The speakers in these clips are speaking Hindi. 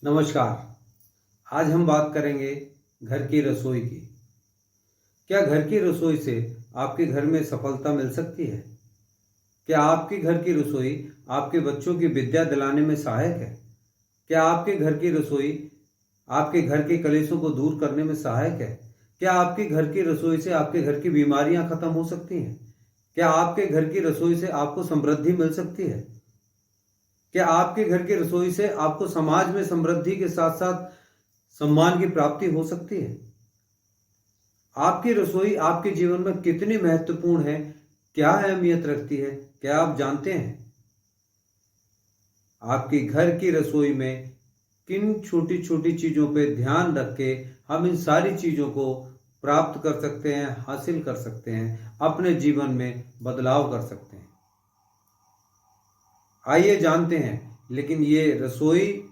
नमस्कार। आज हम बात करेंगे घर की रसोई की। क्या घर की रसोई से आपके घर में सफलता मिल सकती है? क्या आपके घर की रसोई आपके बच्चों की विद्या दिलाने में सहायक है? क्या आपके घर की रसोई आपके घर के कलेशों को दूर करने में सहायक है? क्या आपके घर की रसोई से आपके घर की बीमारियां खत्म हो सकती हैं? क्या आपके घर की रसोई से आपको समृद्धि मिल सकती है? क्या आपके घर की रसोई से आपको समाज में समृद्धि के साथ साथ सम्मान की प्राप्ति हो सकती है? आपकी रसोई आपके जीवन में कितनी महत्वपूर्ण है, क्या अहमियत रखती है, क्या आप जानते हैं? आपकी घर की रसोई में किन छोटी छोटी चीजों पे ध्यान रख के हम इन सारी चीजों को प्राप्त कर सकते हैं, हासिल कर सकते हैं, अपने जीवन में बदलाव कर सकते हैं। आइए जानते हैं। लेकिन ये रसोई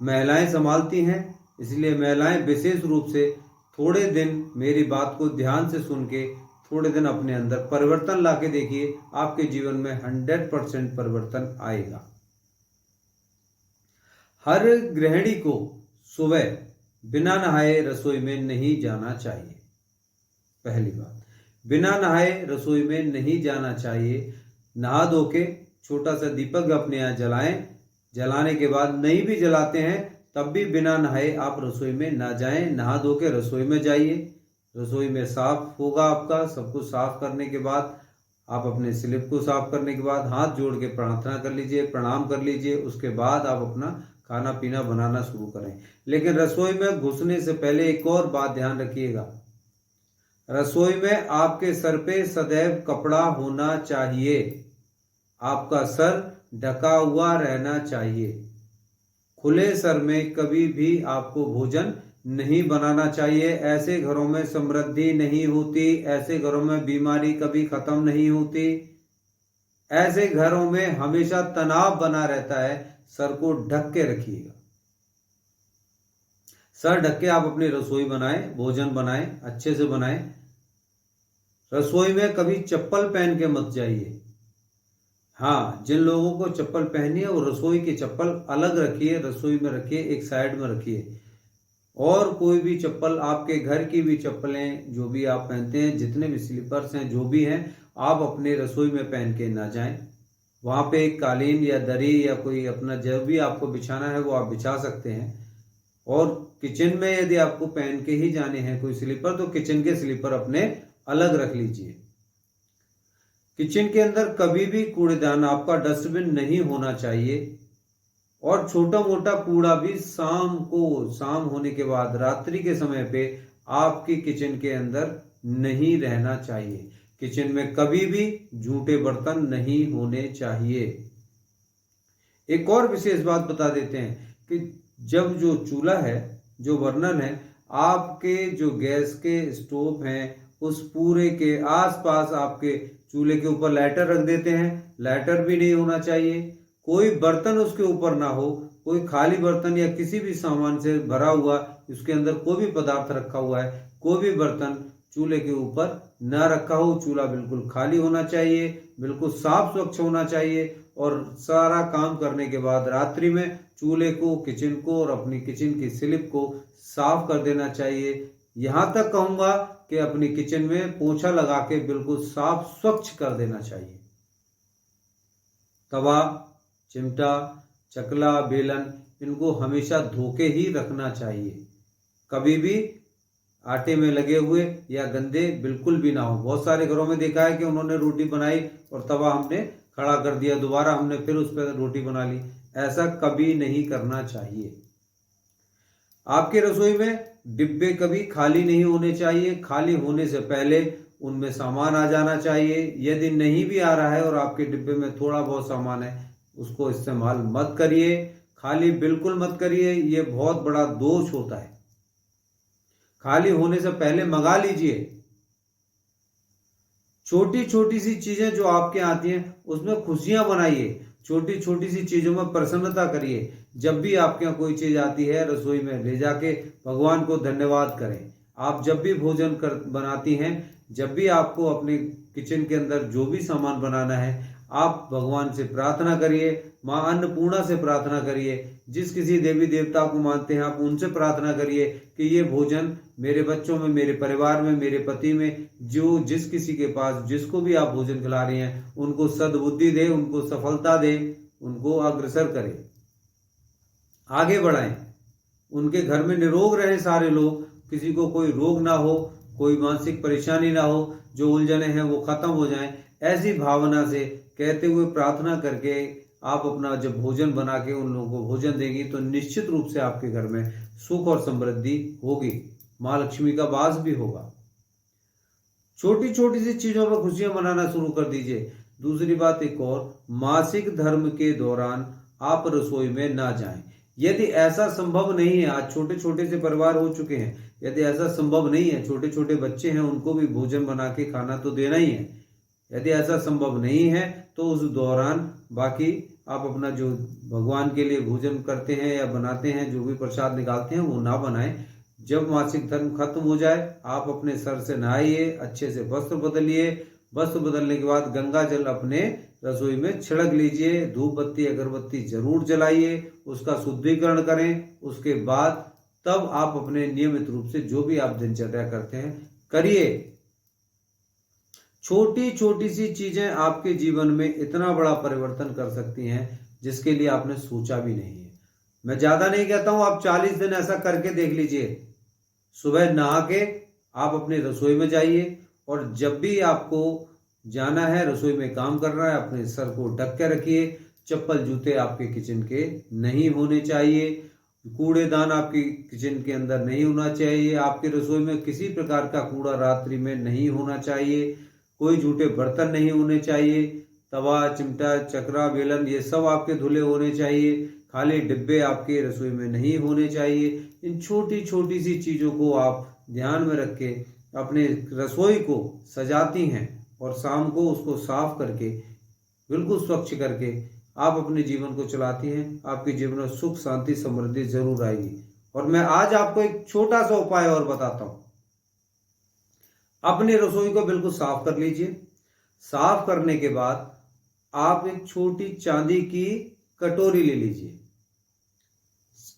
महिलाएं संभालती हैं, इसलिए महिलाएं विशेष रूप से थोड़े दिन मेरी बात को ध्यान से सुन के थोड़े दिन अपने अंदर परिवर्तन ला के देखिए, आपके जीवन में 100% परिवर्तन आएगा। हर गृहिणी को सुबह बिना नहाए रसोई में नहीं जाना चाहिए। पहली बात, बिना नहाए रसोई में नहीं जाना चाहिए। नहा धो के छोटा सा दीपक अपने यहाँ जलाएं। जलाने के बाद नहीं भी जलाते हैं तब भी बिना नहाए आप रसोई में ना जाएं। नहा धो के रसोई में जाइए। रसोई में साफ होगा आपका। सब कुछ साफ करने के बाद आप अपने स्लिप को साफ करने के बाद हाथ जोड़ के प्रार्थना कर लीजिए, प्रणाम कर लीजिए। उसके बाद आप अपना खाना पीना बनाना शुरू करें। लेकिन रसोई में घुसने से पहले एक और बात ध्यान रखिएगा। रसोई में आपके सर पे सदैव कपड़ा होना चाहिए। आपका सर ढका हुआ रहना चाहिए। खुले सर में कभी भी आपको भोजन नहीं बनाना चाहिए। ऐसे घरों में समृद्धि नहीं होती। ऐसे घरों में बीमारी कभी खत्म नहीं होती। ऐसे घरों में हमेशा तनाव बना रहता है। सर को ढक के रखिएगा। सर ढक के आप अपनी रसोई बनाएं, भोजन बनाएं, अच्छे से बनाएं। रसोई में कभी चप्पल पहन के मत जाइए। हाँ, जिन लोगों को चप्पल पहनी है वो रसोई की चप्पल अलग रखिए, रसोई में रखिए, एक साइड में रखिए। और कोई भी चप्पल, आपके घर की भी चप्पलें जो भी आप पहनते हैं, जितने भी स्लीपर्स हैं जो भी हैं, आप अपने रसोई में पहन के ना जाएं। वहाँ पे एक कालीन या दरी या कोई अपना जो भी आपको बिछाना है वो आप बिछा सकते हैं। और किचन में यदि आपको पहन के ही जाने हैं कोई स्लीपर, तो किचन के स्लीपर अपने अलग रख लीजिए। किचन के अंदर कभी भी कूड़ेदान, आपका डस्टबिन नहीं होना चाहिए। और छोटा मोटा कूड़ा भी शाम होने के बाद रात्रि के समय पे आपकी किचन के अंदर नहीं रहना चाहिए। किचन में कभी भी झूठे बर्तन नहीं होने चाहिए। एक और विशेष बात बता देते हैं कि जब जो चूल्हा है, जो बर्नर है, आपके जो गैस के स्टोव हैं, उस पूरे के आसपास आपके चूल्हे के ऊपर लाइटर रख देते हैं। लाइटर भी नहीं होना चाहिए। कोई बर्तन उसके ऊपर ना हो। कोई खाली बर्तन या किसी भी सामान से भरा हुआ, उसके अंदर कोई भी पदार्थ रखा हुआ है, कोई भी बर्तन चूल्हे के ऊपर ना रखा हो। चूल्हा बिल्कुल खाली होना चाहिए, बिल्कुल साफ स्वच्छ होना चाहिए। और सारा काम करने के बाद रात्रि में चूल्हे को, किचन को और अपनी किचन की स्लिप को साफ कर देना चाहिए। यहां तक कहूंगा कि अपनी किचन में पोछा लगा के बिल्कुल साफ स्वच्छ कर देना चाहिए। तवा, चिमटा, चकला, बेलन, इनको हमेशा धो के ही रखना चाहिए। कभी भी आटे में लगे हुए या गंदे बिल्कुल भी ना हो। बहुत सारे घरों में देखा है कि उन्होंने रोटी बनाई और तवा हमने खड़ा कर दिया, दोबारा हमने फिर उस पर रोटी बना ली। ऐसा कभी नहीं करना चाहिए। आपके रसोई में डिब्बे कभी खाली नहीं होने चाहिए। खाली होने से पहले उनमें सामान आ जाना चाहिए। यदि नहीं भी आ रहा है और आपके डिब्बे में थोड़ा बहुत सामान है, उसको इस्तेमाल मत करिए। खाली बिल्कुल मत करिए, ये बहुत बड़ा दोष होता है। खाली होने से पहले मंगा लीजिए। छोटी छोटी सी चीजें जो आपके आती हैं उसमें खुशियां बनाइए। छोटी छोटी सी चीजों में प्रसन्नता करिए। जब भी आपके यहाँ कोई चीज आती है रसोई में, ले जाके भगवान को धन्यवाद करें। आप जब भी भोजन बनाती हैं, जब भी आपको अपने किचन के अंदर जो भी सामान बनाना है, आप भगवान से प्रार्थना करिए, माँ अन्नपूर्णा से प्रार्थना करिए। जिस किसी देवी देवता को मानते हैं आप उनसे प्रार्थना करिए कि ये भोजन मेरे बच्चों में, मेरे परिवार में, मेरे पति में, जो जिस किसी के पास जिसको भी आप भोजन खिला रही हैं उनको सद्बुद्धि दे, उनको सफलता दे, उनको अग्रसर करे, आगे बढ़ाएं, उनके घर में निरोग रहे सारे लोग, किसी को कोई रोग ना हो, कोई मानसिक परेशानी ना हो, जो उलझने हैं वो खत्म हो जाएं। ऐसी भावना से कहते हुए प्रार्थना करके आप अपना जब भोजन बना के उन लोगों को भोजन देंगी तो निश्चित रूप से आपके घर में सुख और समृद्धि होगी, माँ लक्ष्मी का वास भी होगा। छोटी छोटी सी चीजों पर खुशियां मनाना शुरू कर दीजिए। दूसरी बात एक और, मासिक धर्म के दौरान आप रसोई में ना जाएं। यदि ऐसा संभव नहीं है, आज छोटे छोटे से परिवार हो चुके हैं, यदि ऐसा संभव नहीं है, छोटे छोटे बच्चे हैं उनको भी भोजन बना के खाना तो देना ही है, यदि ऐसा संभव नहीं है तो उस दौरान बाकी आप अपना जो भगवान के लिए भोजन करते हैं या बनाते हैं, जो भी प्रसाद निकालते हैं वो ना बनाएं। जब मासिक धर्म खत्म हो जाए आप अपने सर से नहाइए, अच्छे से वस्त्र बदलिए, वस्त्र बदलने के बाद गंगा जल अपने रसोई में छिड़क लीजिए, धूप बत्ती अगरबत्ती जरूर जलाइए, उसका शुद्धिकरण करें। उसके बाद तब आप अपने नियमित रूप से जो भी आप दिनचर्या करते हैं करिए। छोटी छोटी सी चीजें आपके जीवन में इतना बड़ा परिवर्तन कर सकती हैं जिसके लिए आपने सोचा भी नहीं है। मैं ज्यादा नहीं कहता हूं, आप 40 दिन ऐसा करके देख लीजिए। सुबह नहा के आप अपनी रसोई में जाइए और जब भी आपको जाना है, रसोई में काम करना है, अपने सर को ढक के रखिए। चप्पल जूते आपके किचन के नहीं होने चाहिए, कूड़ेदान आपकी किचन के अंदर नहीं होना चाहिए, आपकी रसोई में किसी प्रकार का कूड़ा रात्रि में नहीं होना चाहिए, कोई झूठे बर्तन नहीं होने चाहिए, तवा चिमटा चकरा बेलन ये सब आपके धुले होने चाहिए, खाली डिब्बे आपके रसोई में नहीं होने चाहिए। इन छोटी छोटी सी चीज़ों को आप ध्यान में रख के अपने रसोई को सजाती हैं और शाम को उसको साफ करके बिल्कुल स्वच्छ करके आप अपने जीवन को चलाती हैं, आपके जीवन में सुख शांति समृद्धि जरूर आएगी। और मैं आज आपको एक छोटा सा उपाय और बताता हूं। अपनी रसोई को बिल्कुल साफ कर लीजिए। साफ करने के बाद आप एक छोटी चांदी की कटोरी ले लीजिए।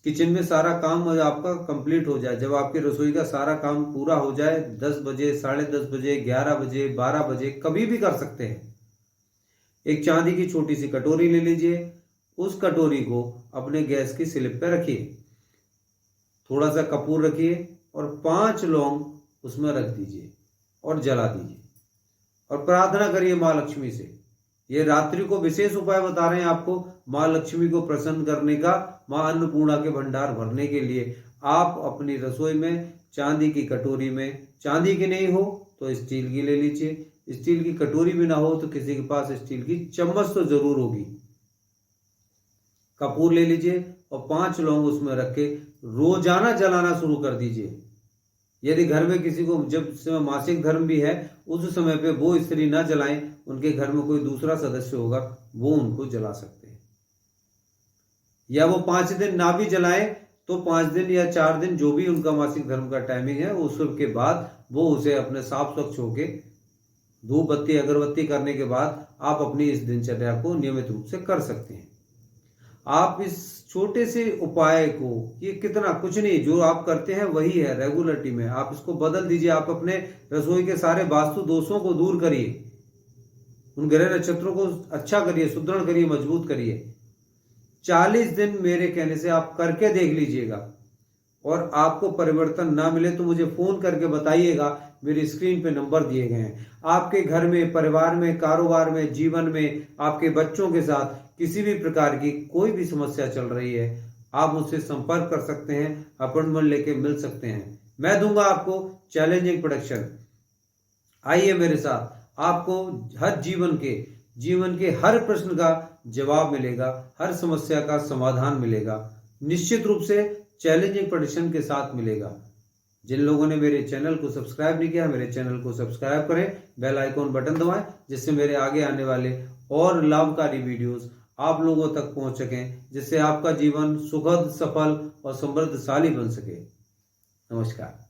किचन में सारा काम आपका कंप्लीट हो जाए, जब आपकी रसोई का सारा काम पूरा हो जाए, 10 बजे, 10:30 बजे, 11 बजे, 12 बजे, कभी भी कर सकते हैं। एक चांदी की छोटी सी कटोरी ले लीजिए। उस कटोरी को अपने गैस की स्लिप पे रखिए, थोड़ा सा कपूर रखिए और 5 लौंग उसमें रख दीजिए और जला दीजिए और प्रार्थना करिए माँ लक्ष्मी से। ये रात्रि को विशेष उपाय बता रहे हैं आपको, माँ लक्ष्मी को प्रसन्न करने का, माँ अन्नपूर्णा के भंडार भरने के लिए। आप अपनी रसोई में चांदी की कटोरी में, चांदी की नहीं हो तो स्टील की ले लीजिए, स्टील की कटोरी भी ना हो तो किसी के पास स्टील की चम्मच तो जरूर होगी, कपूर ले लीजिए और 5 लौंग उसमें रख के रोजाना जलाना शुरू कर दीजिए। यदि घर में किसी को जब समय मासिक धर्म भी है उस समय पे वो स्त्री ना जलाएं, उनके घर में कोई दूसरा सदस्य होगा वो उनको जला सकते हैं। या वो 5 दिन ना भी जलाएं तो 5 दिन या 4 दिन जो भी उनका मासिक धर्म का टाइमिंग है उसके बाद वो उसे अपने साफ स्वच्छ होके धूप बत्ती अगरबत्ती करने के बाद आप अपनी इस दिनचर्या को नियमित रूप से कर सकते हैं। आप इस छोटे से उपाय को, ये कितना कुछ नहीं, जो आप करते हैं वही है रेगुलरिटी में, आप इसको बदल दीजिए। आप अपने रसोई के सारे वास्तु दोषों को दूर करिए, उन ग्रह नक्षत्रों को अच्छा करिए, सुदृढ़ करिए, मजबूत करिए। 40 दिन मेरे कहने से आप करके देख लीजिएगा और आपको परिवर्तन ना मिले तो मुझे फोन करके बताइएगा। मेरी स्क्रीन पे नंबर दिए गए हैं। आपके घर में, परिवार में, कारोबार में, जीवन में, आपके बच्चों के साथ किसी भी प्रकार की कोई भी समस्या चल रही है, आप मुझसे संपर्क कर सकते हैं, अपॉइंटमेंट लेके मिल सकते हैं। मैं दूंगा आपको चैलेंजिंग प्रोडक्शन। आइए मेरे साथ, आपको हर जीवन के हर प्रश्न का जवाब मिलेगा, हर समस्या का समाधान मिलेगा, निश्चित रूप से चैलेंजिंग प्रोडक्शन के साथ मिलेगा। जिन लोगों ने मेरे चैनल को सब्सक्राइब नहीं किया, मेरे चैनल को सब्सक्राइब करें, बेल आइकॉन बटन दबाएं, जिससे मेरे आगे आने वाले और लाभकारी वीडियोस आप लोगों तक पहुंच सकें, जिससे आपका जीवन सुखद, सफल और समृद्धशाली बन सके। नमस्कार।